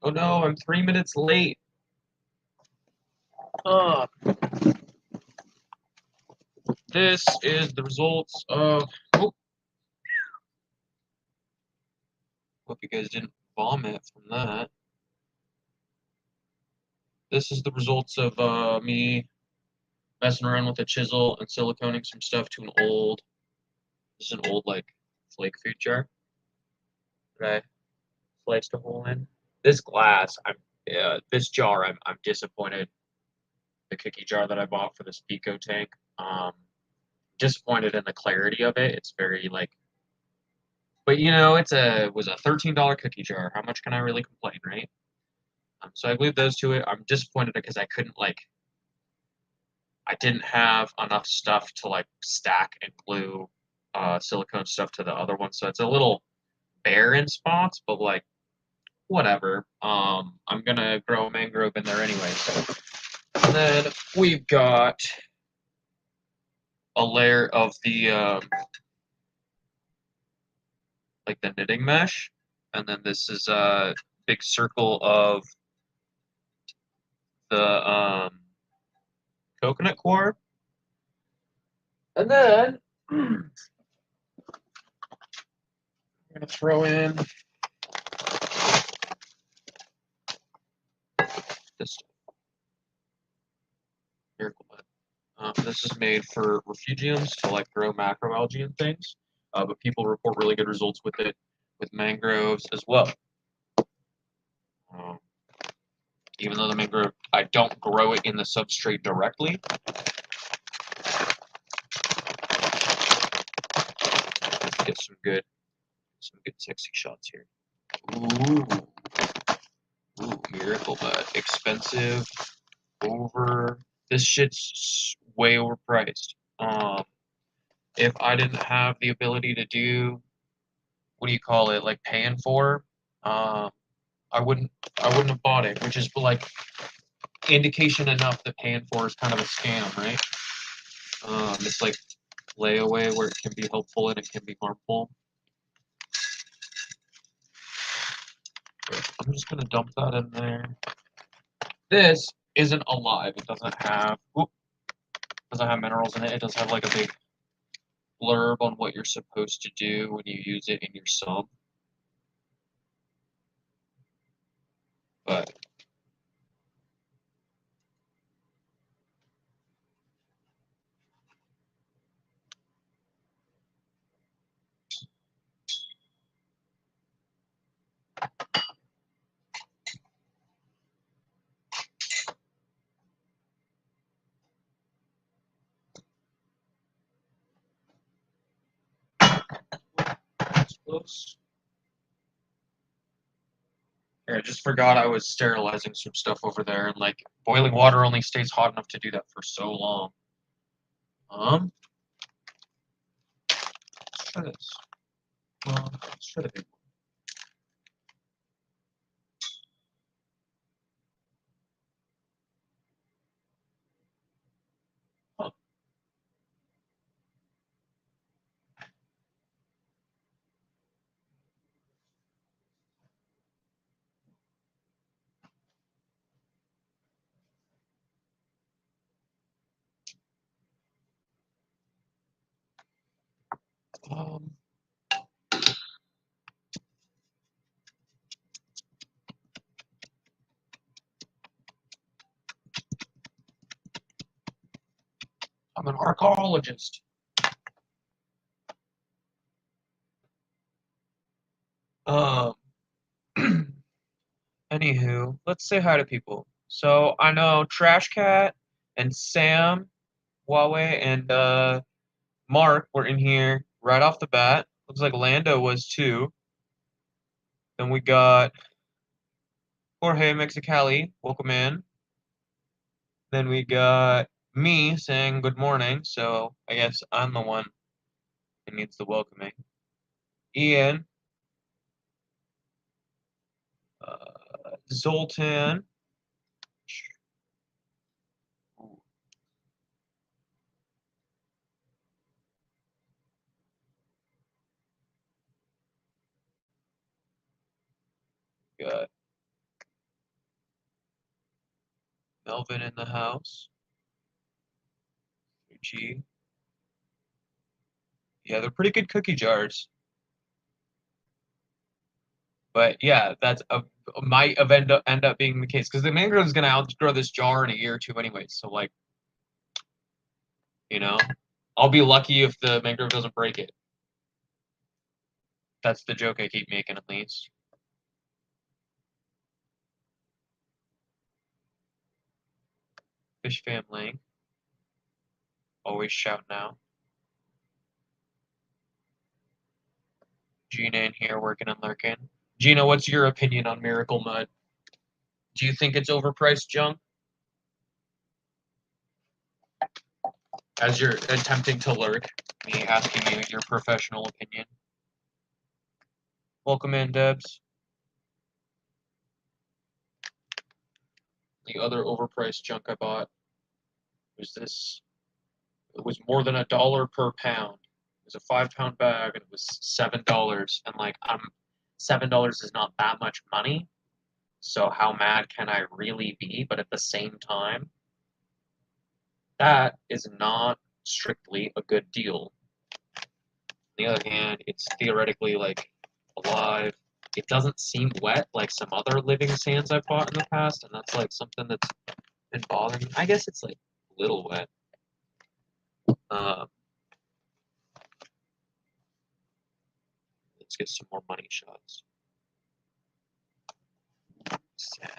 Oh no, I'm 3 minutes late. This is the results of. Oh. Hope you guys didn't vomit from that. This is the results of me messing around with a chisel and siliconing some stuff to an old. This is an old like flake food jar that I sliced a hole in. This glass, this jar, I'm disappointed. The cookie jar that I bought for this Pico tank, disappointed in the clarity of it. It's very like, but you know, was a $13 cookie jar. How much can I really complain, right? So I glued those to it. I'm disappointed because I didn't have enough stuff to like stack and glue silicone stuff to the other one, so it's a little bare in spots, but like whatever. I'm gonna grow a mangrove in there anyway. So. And then we've got a layer of the like the knitting mesh, and then this is a big circle of the coconut core, and then I'm gonna throw in this miracle bud. This is made for refugiums to like grow macroalgae and things, but people report really good results with it with mangroves as well. Even though the mangrove, I don't grow it in the substrate directly. Let's get some good sexy shots here. Ooh, miracle bud, expensive, this shit's way overpriced. If I didn't have the ability to do, what do you call it, like paying for, I wouldn't have bought it, which is like indication enough that paying for is kind of a scam, right? It's like layaway where it can be helpful and it can be harmful. I'm just gonna dump that in there. This isn't alive. It doesn't have minerals in it. It does have like a big blurb on what you're supposed to do when you use it in your sump. But close. I just forgot I was sterilizing some stuff over there, and like boiling water only stays hot enough to do that for so long. Let's try this. Let's try the big one. I'm an archaeologist. Anywho, let's say hi to people. So I know Trash Cat and Sam, Huawei, and Mark were in here right off the bat. Looks like Lando was too. Then we got Jorge Mexicali, welcome in. Then we got me saying good morning, so I guess I'm the one who needs the welcoming. Ian, Zoltan. Got Melvin in the house. Fuji. Yeah, they're pretty good cookie jars. But yeah, that's might end up being the case because the mangrove is gonna outgrow this jar in a year or two anyway. So like, you know, I'll be lucky if the mangrove doesn't break it. That's the joke I keep making, at least. Fish family. Always shout now. Gina in here working and lurking. Gina, what's your opinion on Miracle Mud? Do you think it's overpriced junk? As you're attempting to lurk, me asking you your professional opinion. Welcome in, Debs. The other overpriced junk I bought was this. It was more than $1 per pound. It was a 5-pound bag and it was $7. And like, $7 is not that much money. So how mad can I really be? But at the same time, that is not strictly a good deal. On the other hand, it's theoretically like alive. It doesn't seem wet like some other living sands I've bought in the past, and that's like something that's been bothering me. I guess it's like a little wet. Let's get some more money shots. Sad.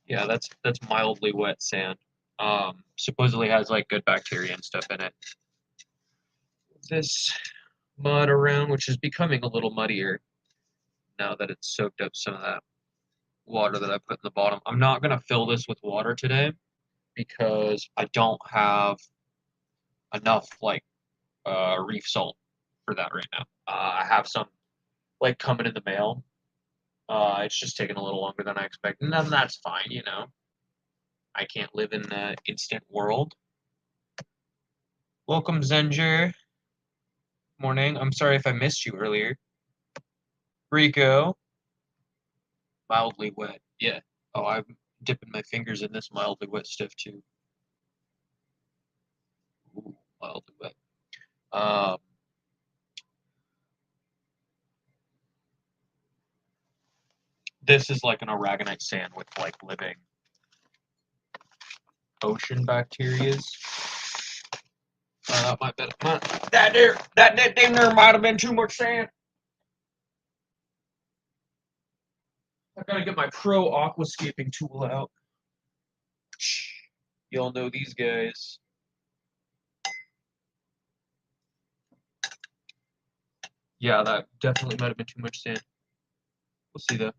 Yeah, that's mildly wet sand. Supposedly has like good bacteria and stuff in it. This mud around, which is becoming a little muddier now that it's soaked up some of that water that I put in the bottom. I'm not gonna fill this with water today because I don't have enough like reef salt for that right now. I have some like coming in the mail. It's just taking a little longer than I expected, and that's fine, you know. I can't live in the instant world. Welcome, Zenger. Morning. I'm sorry if I missed you earlier. Rico. Mildly wet. Yeah. Oh, I'm dipping my fingers in this mildly wet stuff too. Ooh, mildly wet. This is like an aragonite sand with like living ocean bacterias. That might be that damn there might have been too much sand. I gotta get my pro aquascaping tool out. Y'all know these guys. Yeah, that definitely might have been too much sand. We'll see though.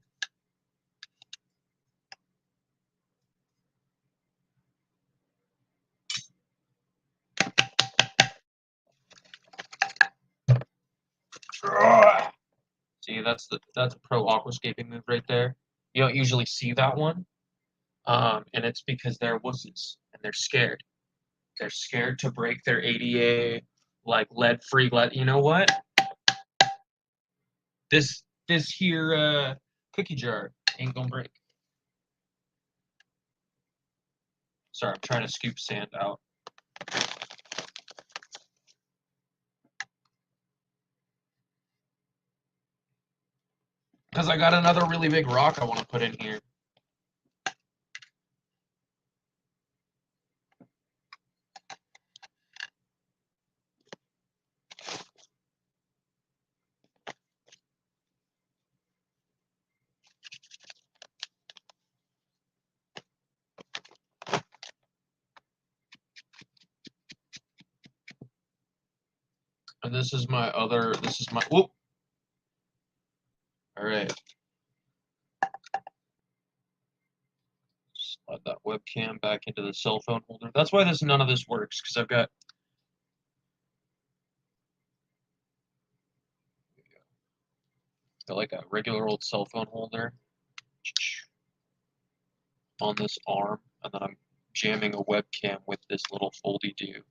See, that's a pro aquascaping move right there. You don't usually see that one, and it's because they're wusses and they're scared. They're scared to break their ADA, like lead-free lead. You know what? This here cookie jar ain't gonna break. Sorry, I'm trying to scoop sand out. Because I got another really big rock I want to put in here. And this is my, whoop. All right. Slide that webcam back into the cell phone holder. That's why none of this works, because I've got like a regular old cell phone holder on this arm, and then I'm jamming a webcam with this little foldy-do.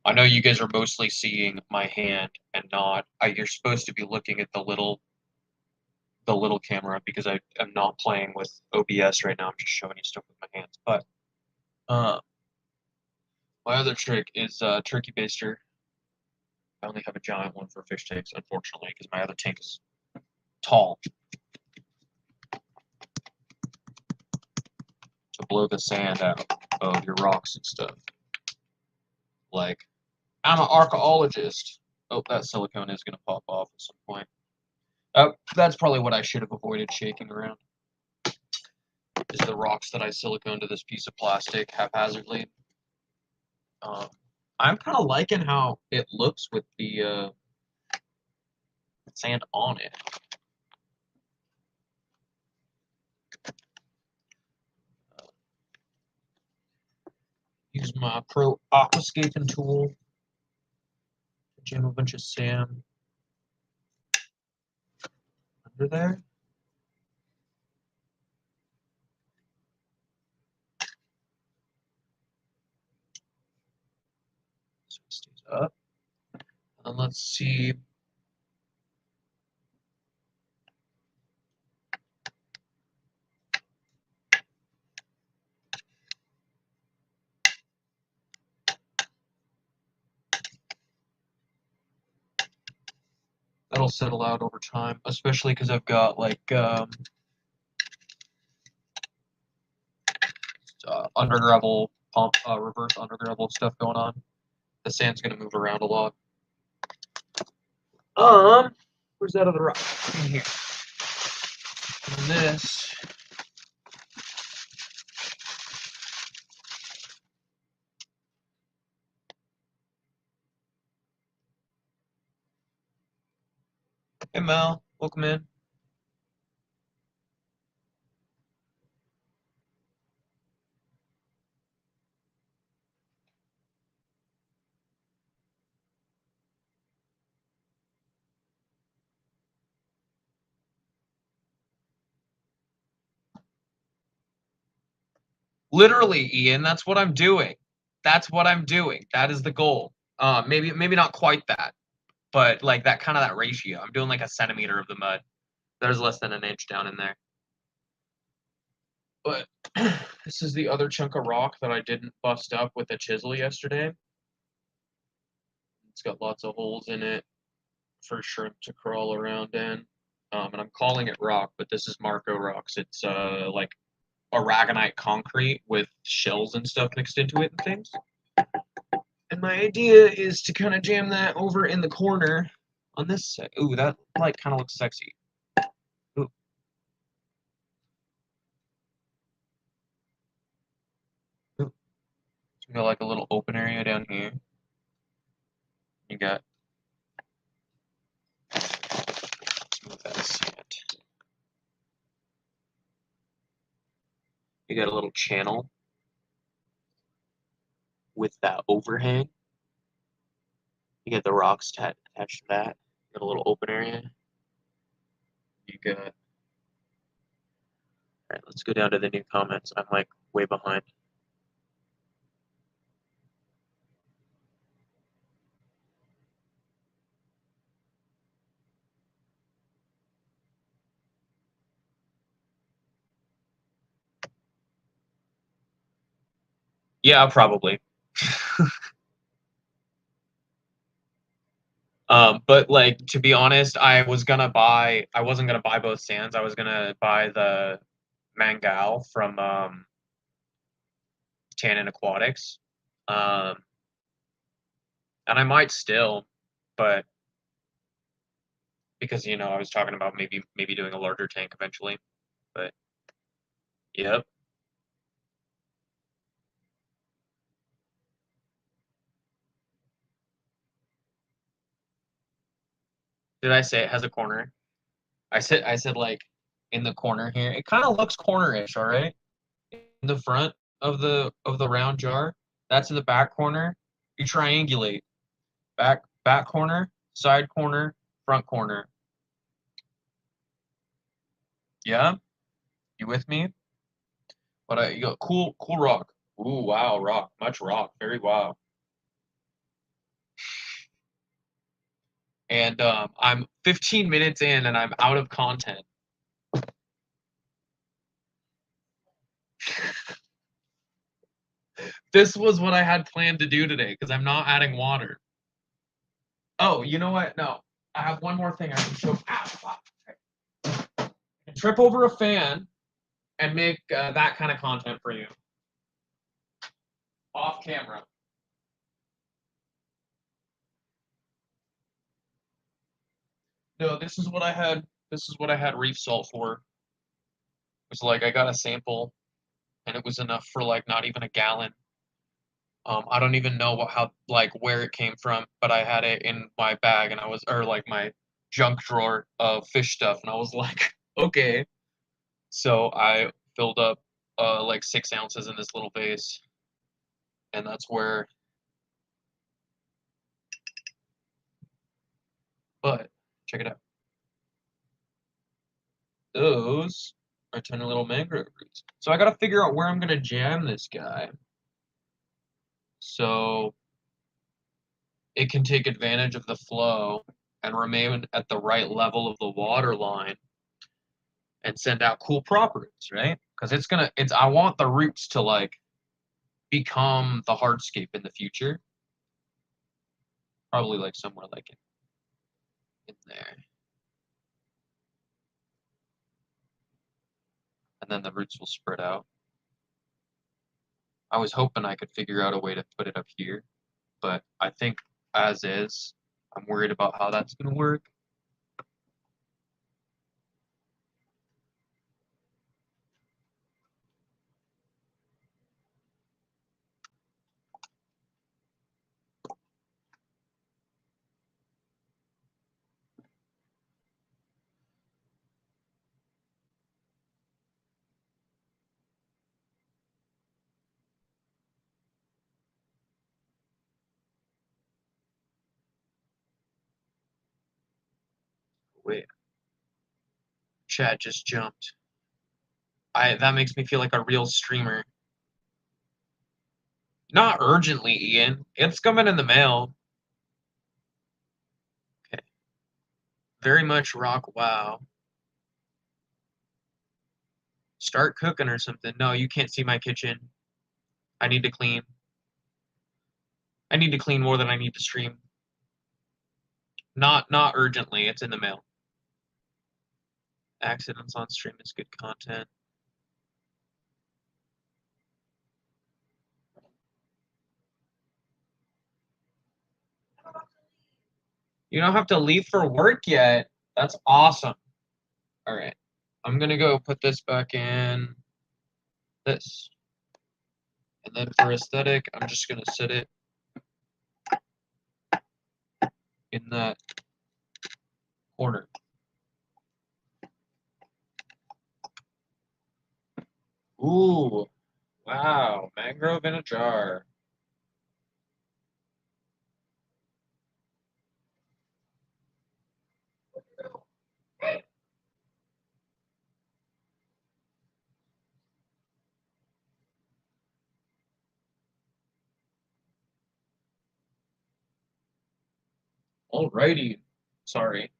I know you guys are mostly seeing my hand and not. You're supposed to be looking at the little the little camera because I am not playing with OBS right now. I'm just showing you stuff with my hands. But my other trick is turkey baster. I only have a giant one for fish tanks, unfortunately, because my other tank is tall to blow the sand out of your rocks and stuff. Like, I'm an archaeologist. Oh, that silicone is going to pop off at some point. That's probably what I should have avoided shaking around. Is the rocks that I silicone to this piece of plastic haphazardly. I'm kind of liking how it looks with the sand on it. Use my Pro Aquascaping tool to jam a bunch of sand under there. So it stays up. And let's see. That'll settle out over time, especially because I've got like under gravel pump, reverse under gravel stuff going on. The sand's gonna move around a lot. Where's that other rock? In here. And this. Hey Mel, welcome in. Literally, Ian, that's what I'm doing. That's what I'm doing. That is the goal. Maybe not quite that, but like that kind of that ratio. I'm doing like a centimeter of the mud. There's less than an inch down in there. But this is the other chunk of rock that I didn't bust up with a chisel yesterday. It's got lots of holes in it for shrimp to crawl around in. And I'm calling it rock, but this is Marco rocks. It's like aragonite concrete with shells and stuff mixed into it and things. And my idea is to kind of jam that over in the corner on this side. Ooh, that light kind of looks sexy. Ooh. Ooh. So we got like a little open area down here. You got smooth that sand. You got a little channel with that overhang. You got the rocks attached to that. You got a little open area. You got. All right, let's go down to the new comments. I'm like way behind. Yeah, probably. But like to be honest, I wasn't gonna buy both sands. I was gonna buy the Mangal from Tannin Aquatics. And I might still, but because I was talking about maybe doing a larger tank eventually. But yep. Did I say it has a corner? I said like in the corner here. It kind of looks cornerish, all right? In the front of the round jar. That's in the back corner. You triangulate. Back corner, side corner, front corner. Yeah? You with me? But you got cool rock. Ooh, wow, rock. Much rock. Very wow. And I'm 15 minutes in and I'm out of content. This was what I had planned to do today because I'm not adding water. Oh, you know what? No. I have one more thing I can show. Ow, I can trip over a fan and make that kind of content for you. Off camera. No, this is what I had. This is what I had reef salt for. It was like I got a sample, and it was enough for like not even a gallon. I don't even know where it came from, but I had it in my bag, and or like my junk drawer of fish stuff, and I was like, okay. So I filled up like 6 ounces in this little vase, and that's where. But check it out. Those are tiny little mangrove roots. So I got to figure out where I'm gonna jam this guy, so it can take advantage of the flow and remain at the right level of the water line and send out cool properties, right? Because I want the roots to like become the hardscape in the future. Probably like somewhere like in there. And then the roots will spread out. I was hoping I could figure out a way to put it up here, but I think as is, I'm worried about how that's going to work. Wait, chat just jumped. That makes me feel like a real streamer. Not urgently, Ian. It's coming in the mail. Okay. Very much rock wow. Start cooking or something. No, you can't see my kitchen. I need to clean. I need to clean more than I need to stream. Not urgently. It's in the mail. Accidents on stream is good content. You don't have to leave for work yet. That's awesome. All right. I'm going to go put this back in this. And then for aesthetic, I'm just going to set it in that corner. Ooh, wow, mangrove in a jar. Alrighty. Sorry.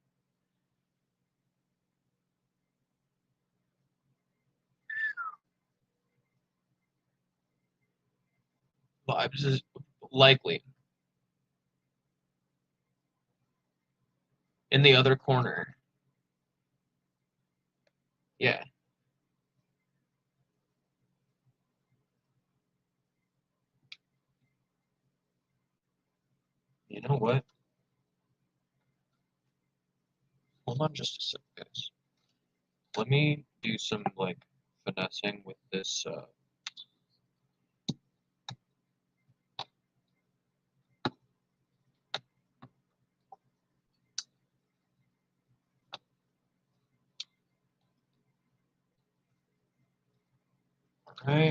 Vibes is likely. In the other corner. Yeah. You know what? Hold on just a sec, guys. Let me do some like finessing with this. Okay.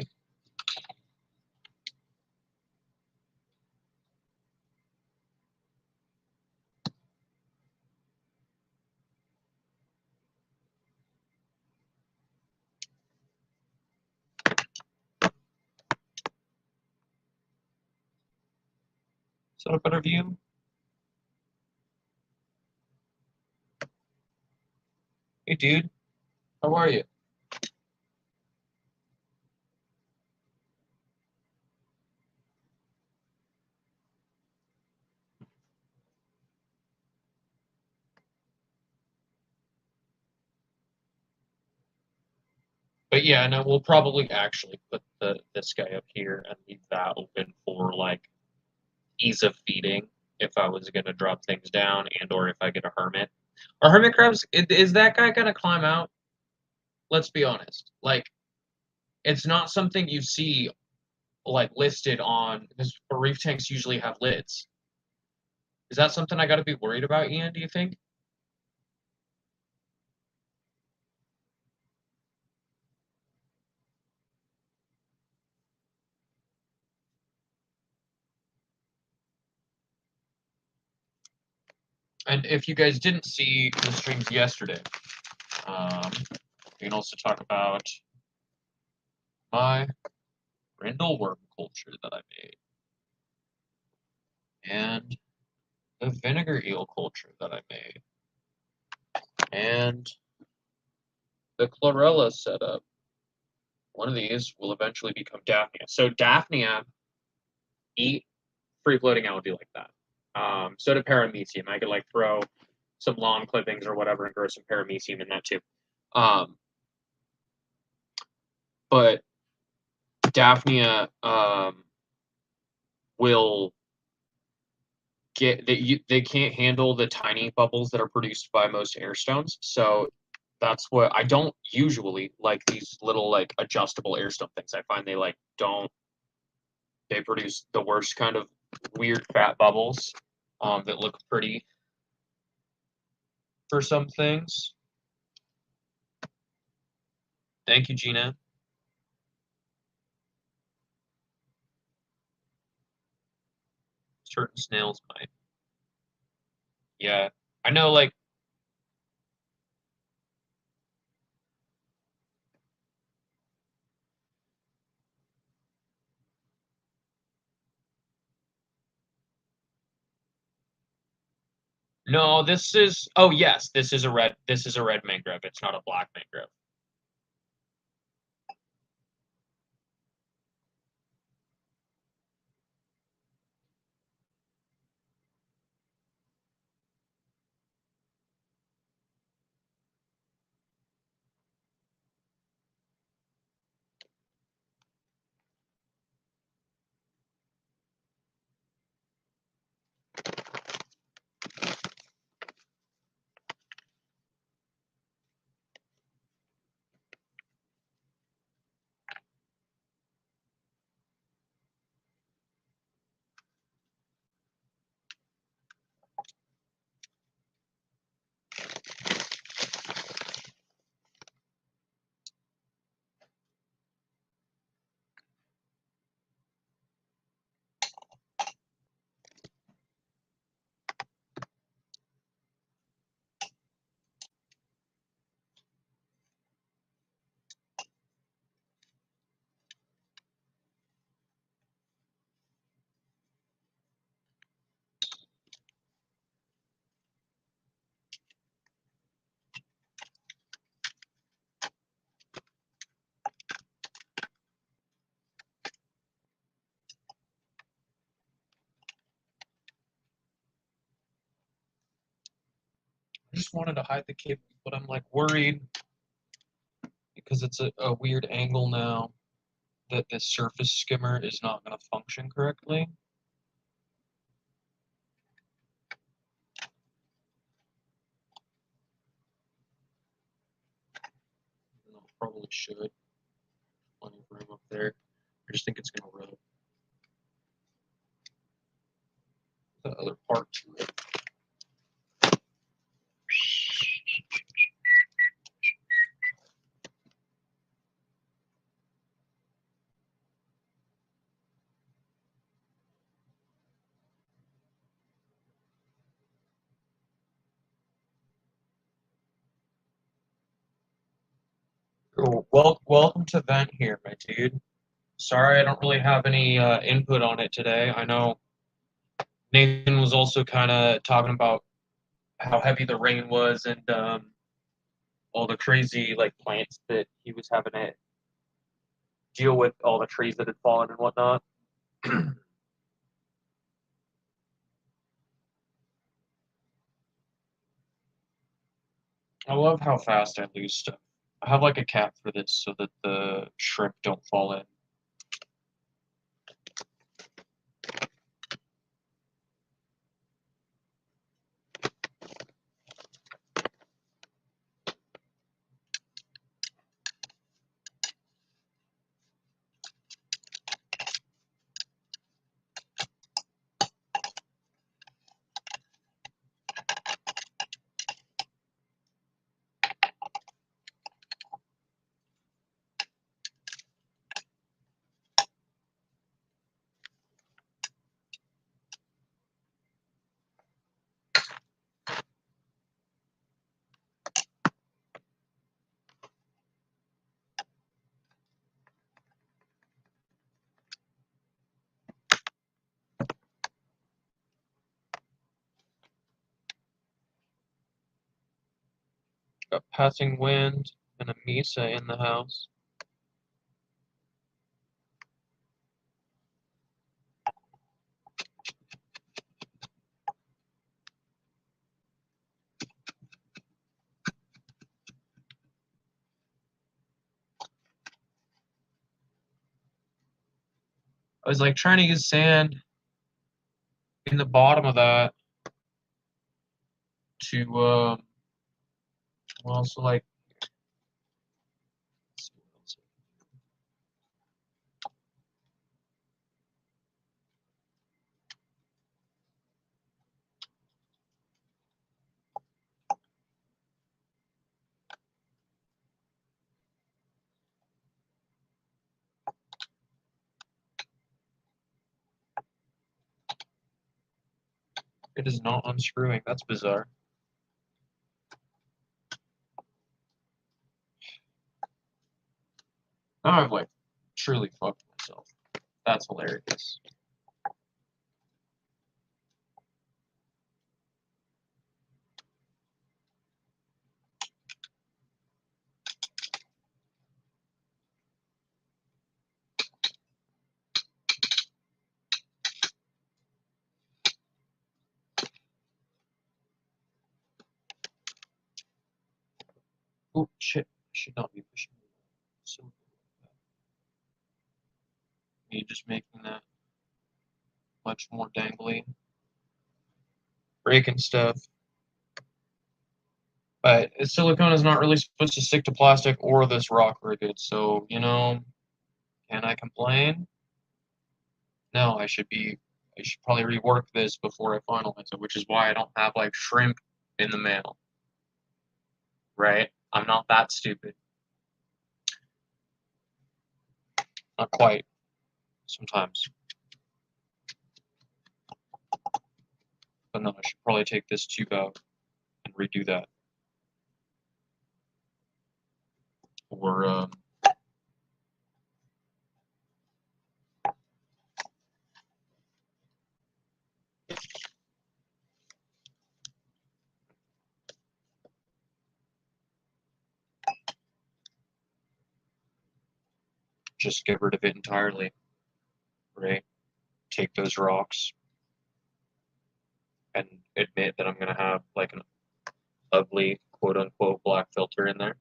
Is that a better view? Hey, dude. How are you? But yeah, no, we'll probably actually put this guy up here and leave that open for like ease of feeding if I was gonna drop things down and or if I get a hermit. Are hermit crabs, is that guy gonna climb out? Let's be honest. Like, it's not something you see like listed on because reef tanks usually have lids. Is that something I got to be worried about, Ian? Do you think? And if you guys didn't see the streams yesterday, we can also talk about my brindle worm culture that I made and the vinegar eel culture that I made and the chlorella setup. One of these will eventually become Daphnia. So Daphnia eat free floating algae like that. So did Paramecium. I could like throw some lawn clippings or whatever and grow some Paramecium in that too. But Daphnia will get they can't handle the tiny bubbles that are produced by most air stones. So that's what I don't usually like these little like adjustable air stone things. I find they like don't they produce the worst kind of weird fat bubbles that look pretty for some things. Thank you, Gina. Certain snails might. Yeah, I know. Like, no, this is. Oh yes, this is a red. This is a red mangrove. It's not a black mangrove. I just wanted to hide the cable, but I'm like worried because it's a weird angle now that this surface skimmer is not going to function correctly. No, probably should. Plenty of room up there. I just think it's going to rub the other part to it. Cool. Well, welcome to Vent here, my dude. Sorry, I don't really have any input on it today. I know Nathan was also kind of talking about how heavy the rain was and all the crazy like plants that he was having to deal with, all the trees that had fallen and whatnot. I love how fast I lose stuff I have like a cap for this so that the shrimp don't fall in. Got passing wind and a Misa in the house. I was like trying to use sand in the bottom of that to well, so like it is not unscrewing. That's bizarre. Now I've like truly fucked myself. That's hilarious. Oh shit! I should not be pushing so like that. Me just making that much more dangly, breaking stuff. But silicone is not really supposed to stick to plastic or this rock very good. So you know, can I complain? No, I should probably rework this before I finalize it, which is why I don't have like shrimp in the mail. Right? I'm not that stupid. Not quite. Sometimes. But no, I should probably take this tube out and redo that. Or just get rid of it entirely. Right? Take those rocks and admit that I'm gonna have like an ugly quote unquote black filter in there.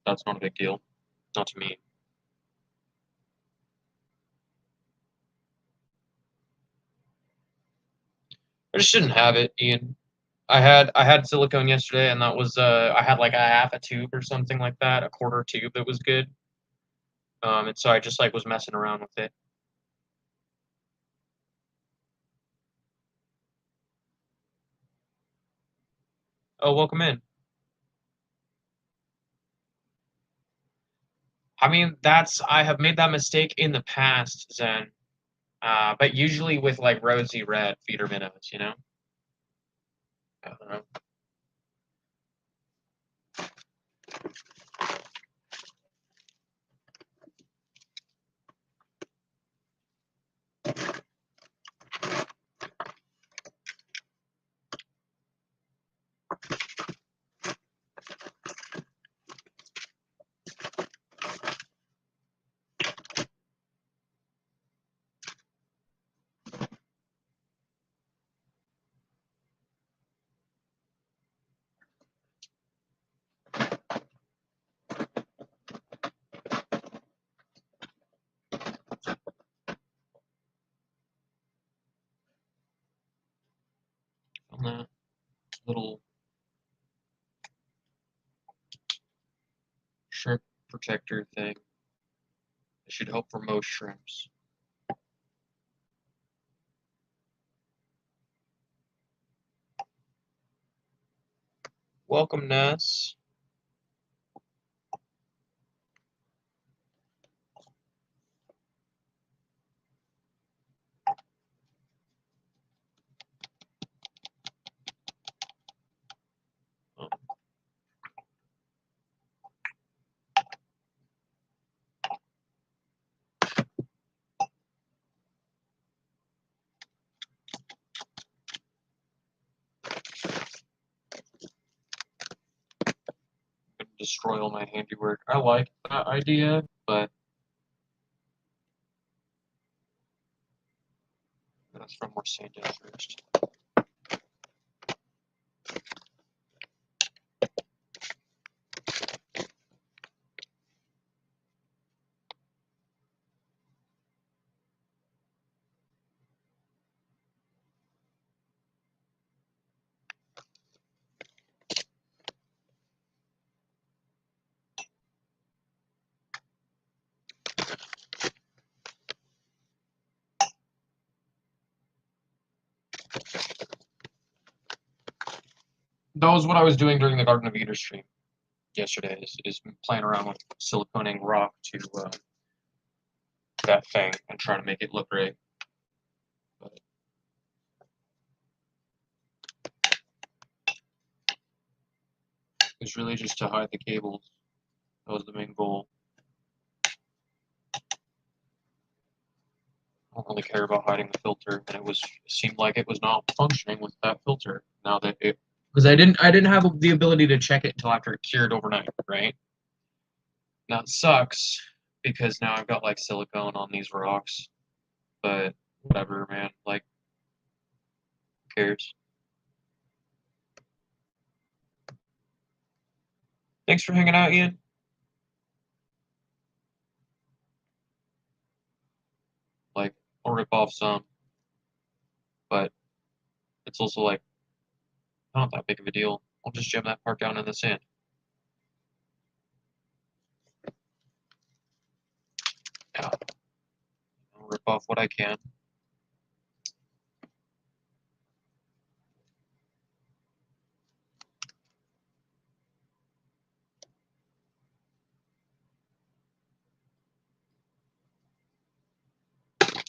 That's not a big deal. Not to me. I just shouldn't have it, Ian. I had silicone yesterday, and that was I had like a half a tube or something like that, a quarter tube that was good. And so I just like was messing around with it. Oh, welcome in. I mean, I have made that mistake in the past, Zen. But usually with like rosy red feeder minnows, you know. I don't know. that little shrimp protector thing. It should help for most shrimps. Welcome, Ness. Destroy all my handiwork. I like that idea, but let's throw more sand in first. That was what I was doing during the Garden of Eden stream yesterday, is playing around with siliconing rock to that thing and trying to make it look great. But it was really just to hide the cables. That was the main goal. I don't really care about hiding the filter, and it seemed like it was not functioning with that filter. Now that it, because I didn't have the ability to check it until after it cured overnight, right? Now it sucks because now I've got like silicone on these rocks, but whatever, man. Like, who cares? Thanks for hanging out, Ian. Like, I'll rip off some, but it's also like not that big of a deal. I'll just jam that part down in the sand. Yeah. I'll rip off what I can.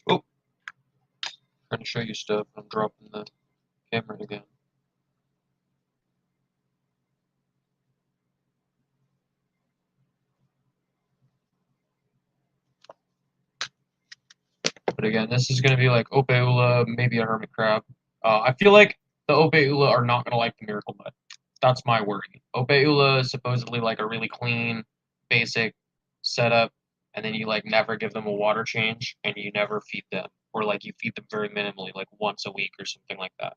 Oh, trying to show you stuff. I'm dropping the camera again. But again, this is going to be like Opeula, maybe a hermit crab. I feel like the Opeula are not going to like the miracle mud. That's my worry. Opeula is supposedly like a really clean, basic setup, and then you like never give them a water change, and you never feed them, or like you feed them very minimally, like once a week or something like that.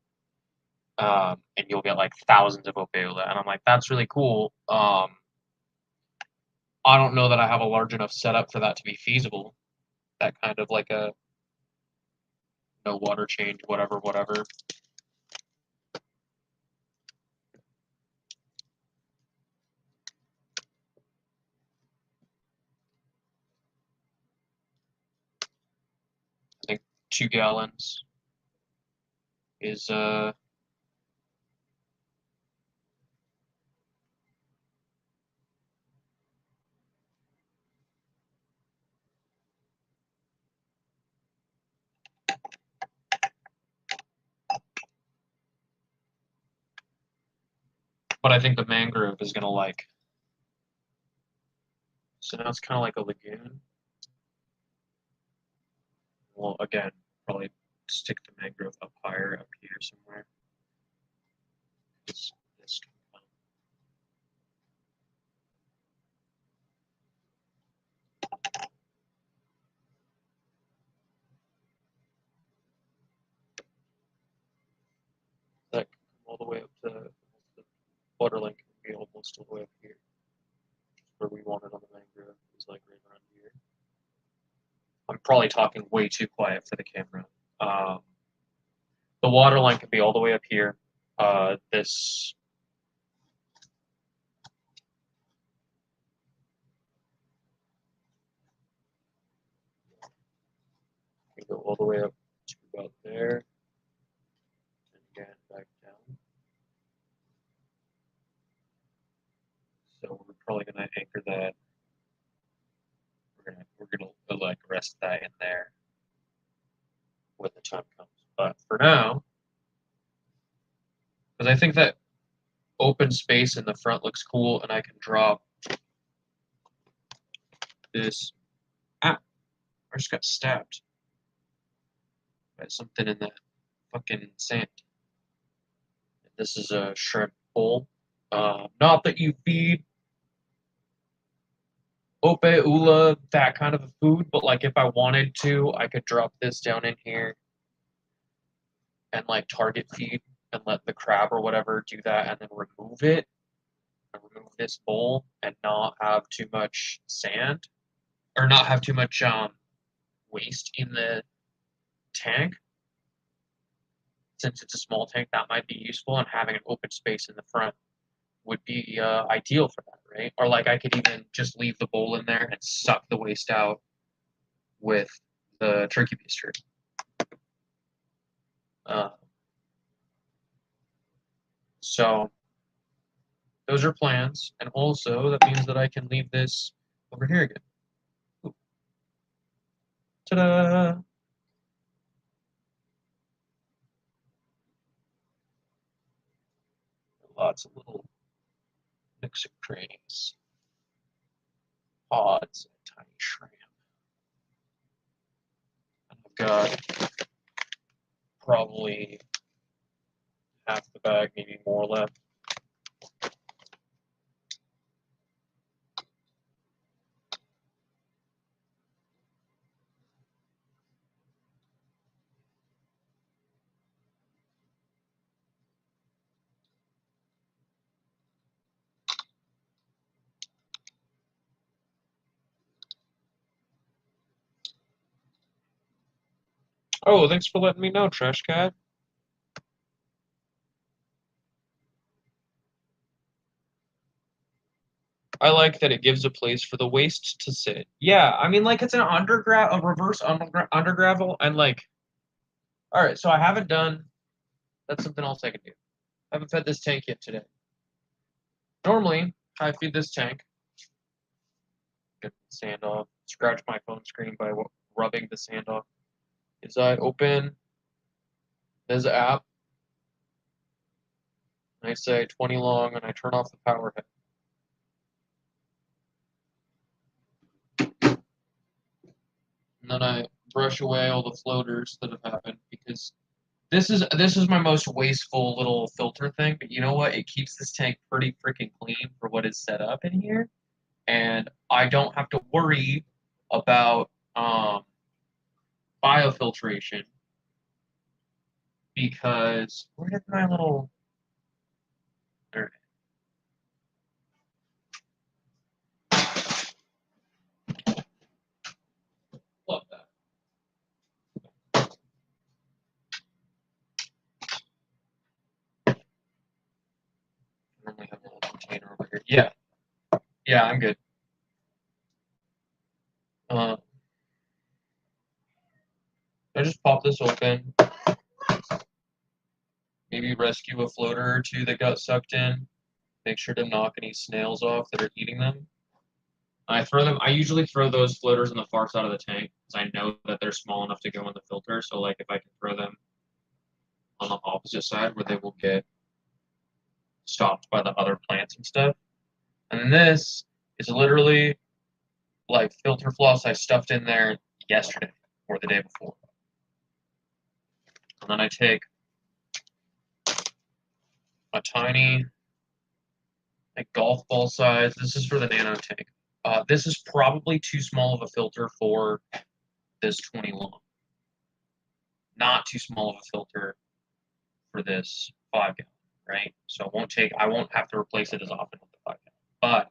And you'll get like thousands of Opeula, and I'm like, that's really cool. I don't know that I have a large enough setup for that to be feasible. That kind of like a no water change, whatever. I think 2 gallons is but I think the mangrove is gonna like. So now it's kind of like a lagoon. Well, again, probably stick the mangrove up higher, up here somewhere. This can come. That can come all the way up to the water line can be almost all the way up here. Where we want it on the mangrove is like right around here. I'm probably talking way too quiet for the camera. The water line could be all the way up here. this. We go all the way up to about there, and again back down. So we're probably gonna anchor that. We're gonna like rest that in there when the time comes. But for now, because I think that open space in the front looks cool, and I can drop this. I just got stabbed by something in that fucking sand. This is a shrimp bowl. Not that you feed Ope, Ula, that kind of a food, but like if I wanted to, I could drop this down in here and like target feed and let the crab or whatever do that and then remove it and remove this bowl and not have too much sand or not have too much waste in the tank. Since it's a small tank, that might be useful, and having an open space in the front would be ideal for that, right? Or like I could even just leave the bowl in there and suck the waste out with the turkey baster. So those are plans, and also that means that I can leave this over here again. Ooh. Ta-da! Lots of little mixer cranes, pods, and tiny shrimp. And I've got probably half the bag, maybe more left. Oh, thanks for letting me know, Trash Cat. I like that it gives a place for the waste to sit. Yeah, I mean, like it's an a reverse undergravel, and like, all right. So I haven't done. That's something else I can do. I haven't fed this tank yet today. Normally, I feed this tank. Get the sand off. Scratch my phone screen by rubbing the sand off. Is I open this app, and I say 20 long, and I turn off the power head. And then I brush away all the floaters that have happened because this is my most wasteful little filter thing. But you know what? It keeps this tank pretty freaking clean for what is set up in here, and I don't have to worry about biofiltration because where did my little there. Love that. Normally have a little container over here. Yeah, yeah, I'm good. I just pop this open. Maybe rescue a floater or two that got sucked in. Make sure to knock any snails off that are eating them. I usually throw those floaters on the far side of the tank because I know that they're small enough to go in the filter. So like if I can throw them on the opposite side where they will get stopped by the other plants and stuff. And then this is literally like filter floss I stuffed in there yesterday or the day before. And then I take a tiny like golf ball size. This is for the nano tank. This is probably too small of a filter for this 20 long. Not too small of a filter for this 5 gallon, right? So I won't have to replace it as often with the 5 gallon. But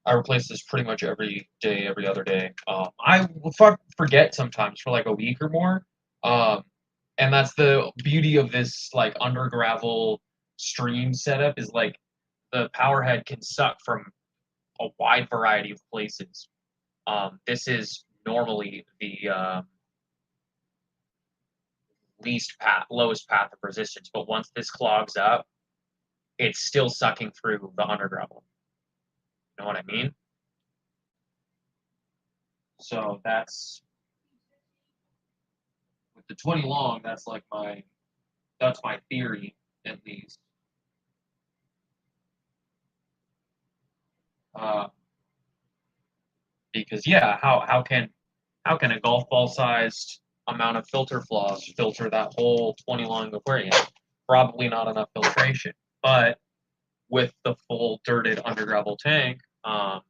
I replace this pretty much every day, every other day. I forget sometimes for like a week or more. And that's the beauty of this like under gravel stream setup is like the power head can suck from a wide variety of places. This is normally the lowest path of resistance, but once this clogs up, it's still sucking through the under gravel. You know what I mean? So that's with the 20 long. That's my theory at least. Because yeah, how can a golf ball sized amount of filter floss filter that whole 20 long aquarium? Probably not enough filtration. But with the full dirted under gravel tank and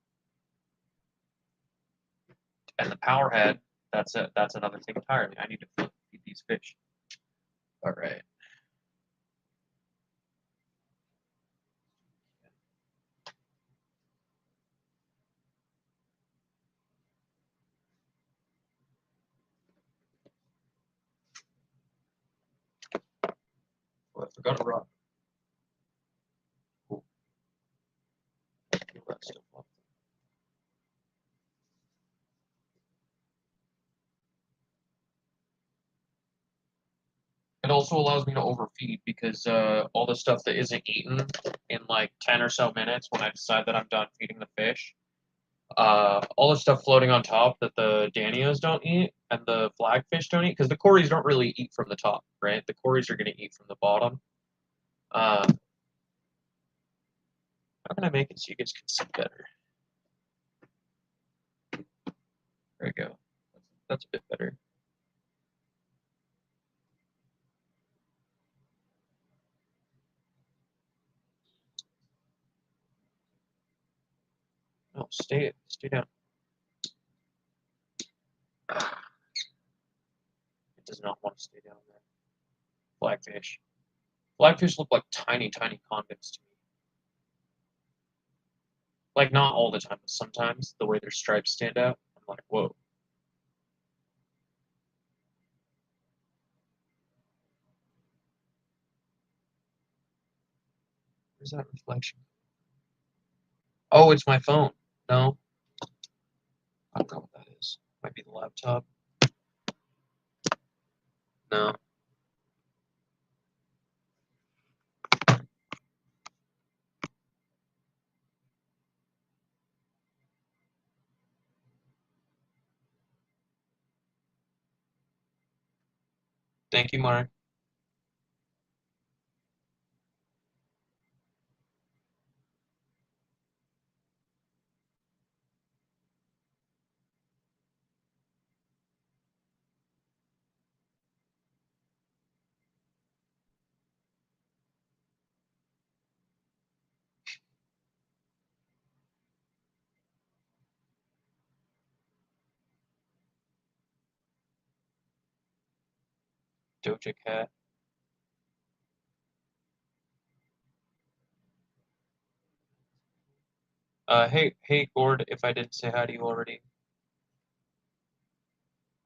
the power head, that's another thing entirely. I need to feed these fish. All right. Oh, I forgot a rock. Cool. That stuff off. It also allows me to overfeed because all the stuff that isn't eaten in like 10 or so minutes when I decide that I'm done feeding the fish, all the stuff floating on top that the Danios don't eat and the flagfish don't eat, because the cories don't really eat from the top, right? The cories are going to eat from the bottom. How can I make it so you guys can see better? There we go. That's a bit better. No, stay down. It does not want to stay down there. Flagfish. Flagfish look like tiny, tiny convicts to me. Like, not all the time, but sometimes the way their stripes stand out, I'm like, whoa. Where's that reflection? Oh, it's my phone. No. I don't know what that is. Might be the laptop. No. Thank you, Mark. Doja Cat. Hey, Gord, if I didn't say hi to you already.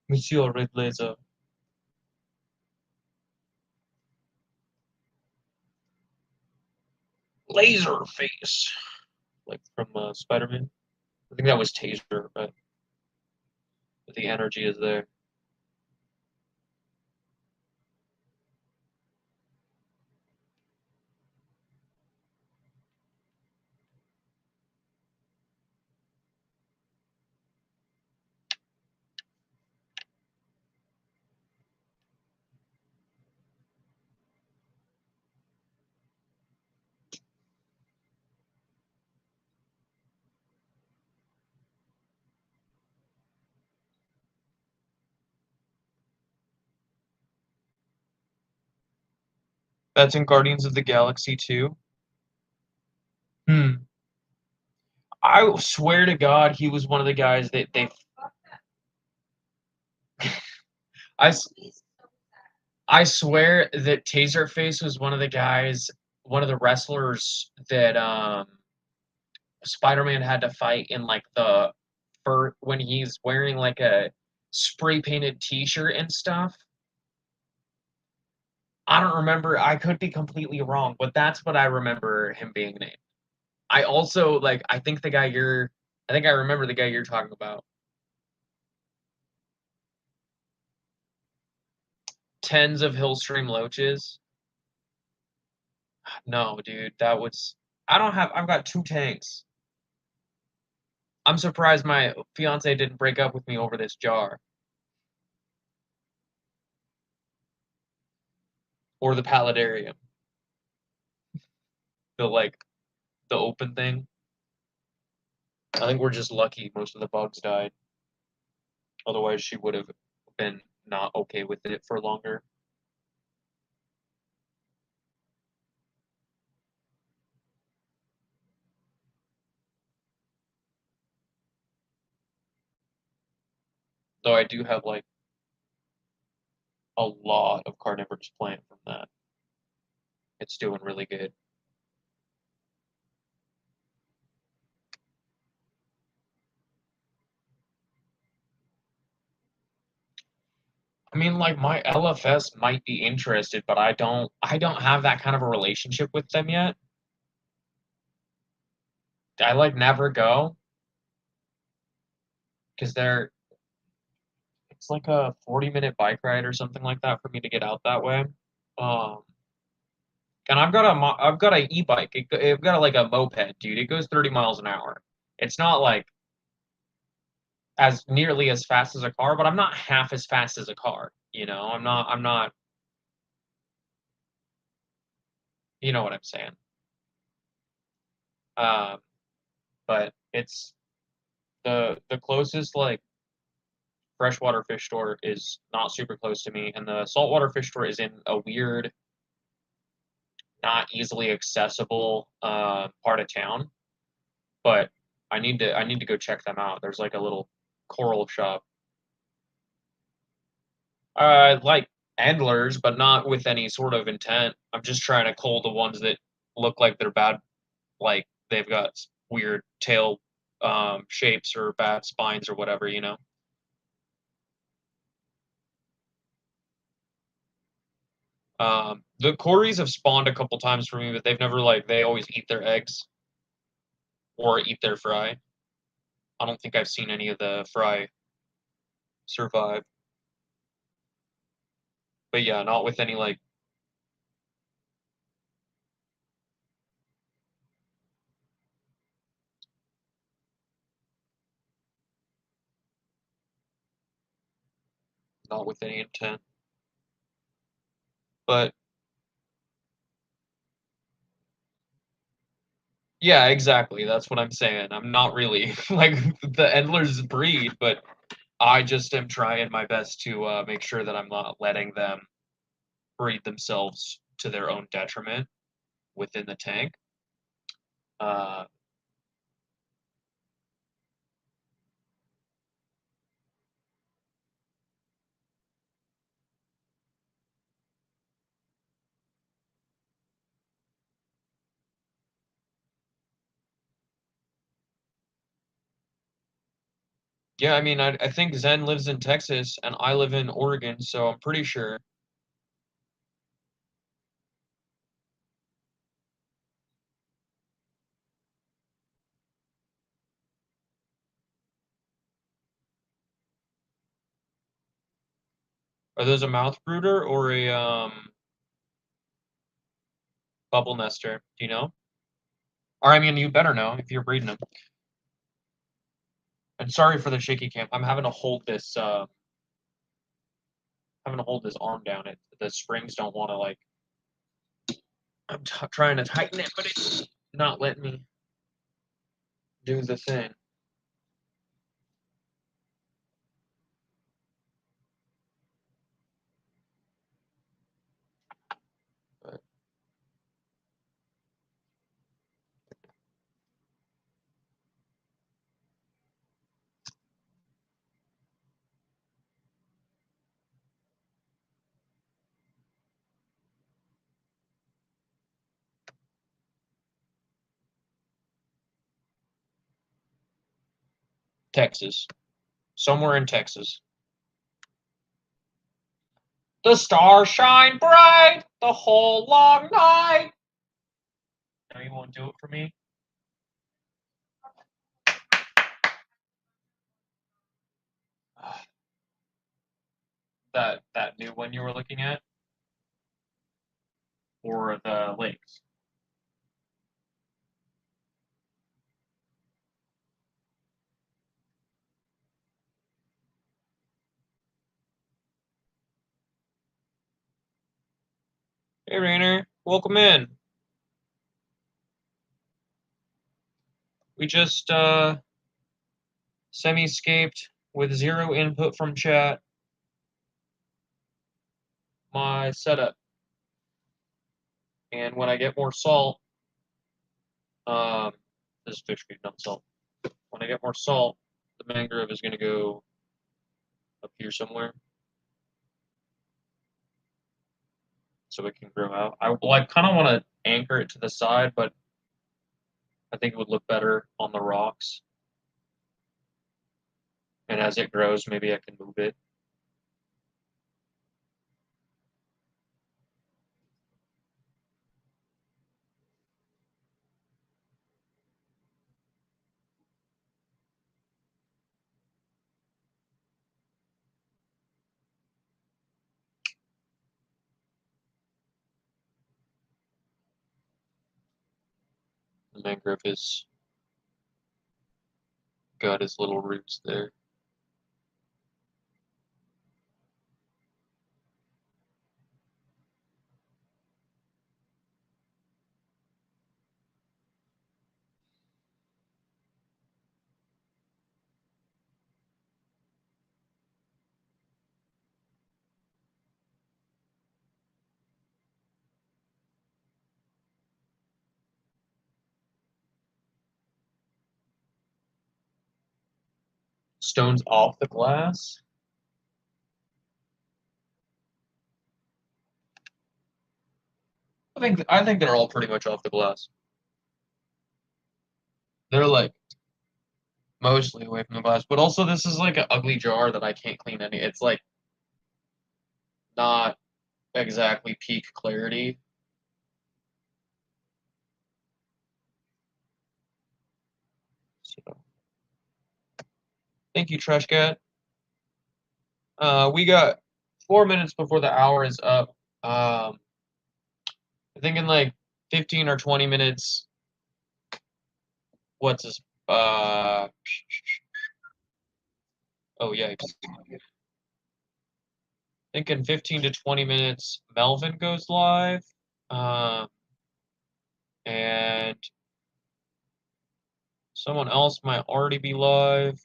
Monsieur Red Laser. Laser face. Like from Spider-Man. I think that was Taser, but the energy is there. That's in Guardians of the Galaxy 2. I swear to God, he was one of the guys that they. I, I swear that Taserface was one of the guys, one of the wrestlers that Spider-Man had to fight in like the when he's wearing like a spray painted T-shirt and stuff. I don't remember. I could be completely wrong, but that's what I remember him being named. I also like. I think the guy you're. I think I remember the guy you're talking about. Tens of Hillstream Loaches. No, dude, that was. I don't have. I've got two tanks. I'm surprised my fiance didn't break up with me over this jar or the paludarium. The like the open thing. I think we're just lucky most of the bugs died. Otherwise, she would have been not okay with it for longer. Though I do have like a lot of carnivorous plant from that. It's doing really good. I mean, like my LFS might be interested, but I don't have that kind of a relationship with them yet. I like never go because it's like a 40-minute bike ride or something like that for me to get out that way. Um, and I've got a e-bike. I've got like a moped, dude. It goes 30 miles an hour. It's not like as nearly as fast as a car, but I'm not half as fast as a car. I'm not. You know what I'm saying? Um, but it's the closest like freshwater fish store is not super close to me, and the saltwater fish store is in a weird, not easily accessible part of town. But I need to go check them out. There's like a little coral shop. Like anglers, but not with any sort of intent. I'm just trying to cull the ones that look like they're bad, like they've got weird tail shapes or bad spines or whatever. The Corys have spawned a couple times for me, but they've never like they always eat their eggs or eat their fry. I don't think I've seen any of the fry survive. But yeah, not with any like not with any intent. But yeah, exactly. That's what I'm saying. I'm not really like the Endlers breed, but I just am trying my best to make sure that I'm not letting them breed themselves to their own detriment within the tank. Uh, yeah, I mean, I think Zen lives in Texas and I live in Oregon, so I'm pretty sure. Are those a mouth brooder or a bubble nester? Do you know? Or I mean, you better know if you're breeding them. And sorry for the shaky cam. I'm having to hold this arm down. The springs don't want to like. I'm trying to tighten it, but it's not letting me do the thing. But Texas, somewhere in Texas. The stars shine bright the whole long night. No, you won't do it for me? That new one you were looking at? Or the lakes? Hey, Rainer. Welcome in. We just semi-scaped with 0 input from chat my setup. And when I get more salt, this is fish feed, not salt. When I get more salt, the mangrove is going to go up here somewhere. So it can grow out. I kind of want to anchor it to the side, but I think it would look better on the rocks. And as it grows, maybe I can move it. The mangrove has got his little roots there. Stones off the glass. I think they're all pretty much off the glass. They're like mostly away from the glass, but also this is like an ugly jar that I can't clean any. It's like not exactly peak clarity. So, thank you, Trash Cat. We got 4 minutes before the hour is up. I think in like 15 or 20 minutes. What's this? Oh yeah. I think in 15 to 20 minutes, Melvin goes live. And someone else might already be live.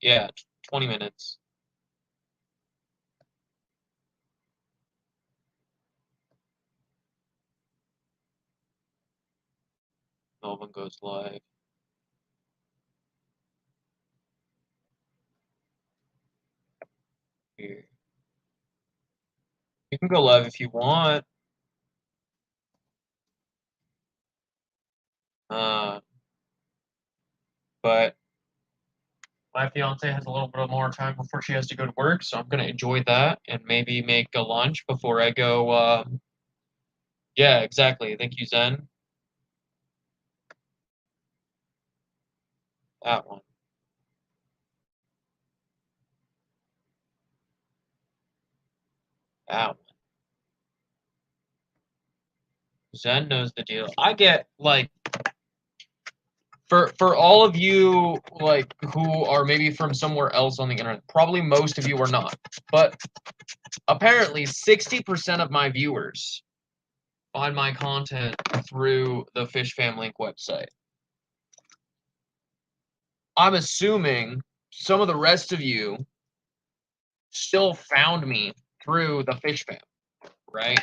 Yeah, 20 minutes. Melvin goes live. Here. You can go live if you want. But my fiance has a little bit more time before she has to go to work, so I'm gonna enjoy that and maybe make a lunch before I go. Yeah, exactly. Thank you, Zen. That one. That one. Zen knows the deal. I get like for all of you like who are maybe from somewhere else on the internet, probably most of you are not, but apparently 60% of my viewers find my content through the Fish Fam Link website. I'm assuming some of the rest of you still found me through the Fish Fam, right?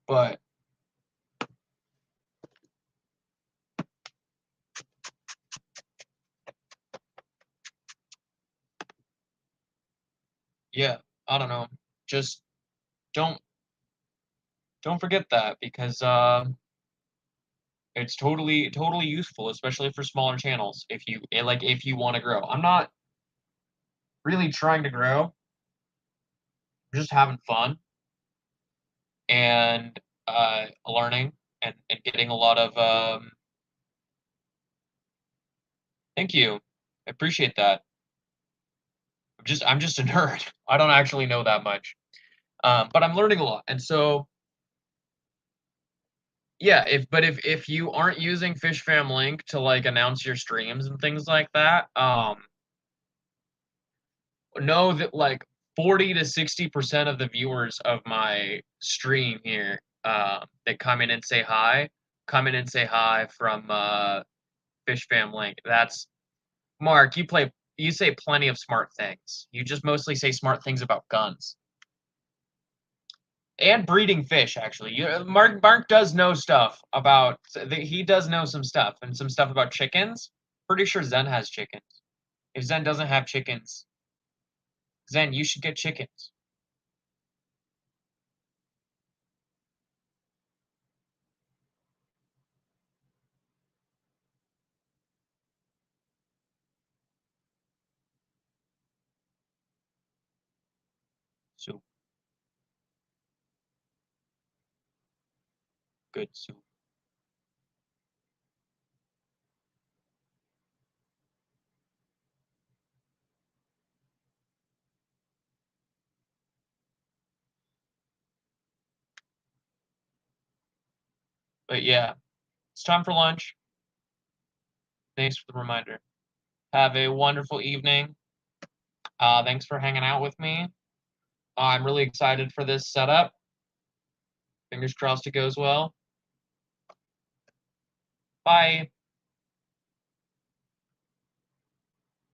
But yeah, I don't know. Just don't forget that because It's totally useful, especially for smaller channels. If you want to grow, I'm not really trying to grow. I'm just having fun and learning and getting a lot of. Thank you, I appreciate that. I'm just a nerd. I don't actually know that much, but I'm learning a lot, and so yeah. If you aren't using FishFam Link to like announce your streams and things like that, know that like 40 to 60% of the viewers of my stream here that come in and say hi from FishFam Link. That's Mark. You say plenty of smart things. You just mostly say smart things about guns and breeding fish. Actually, Mark does know stuff about. He does know some stuff and some stuff about chickens. Pretty sure Zen has chickens. If Zen doesn't have chickens, Zen, you should get chickens. Soup, good soup. But yeah, it's time for lunch. Thanks for the reminder. Have a wonderful evening. Thanks for hanging out with me. I'm really excited for this setup. Fingers crossed it goes well. Bye.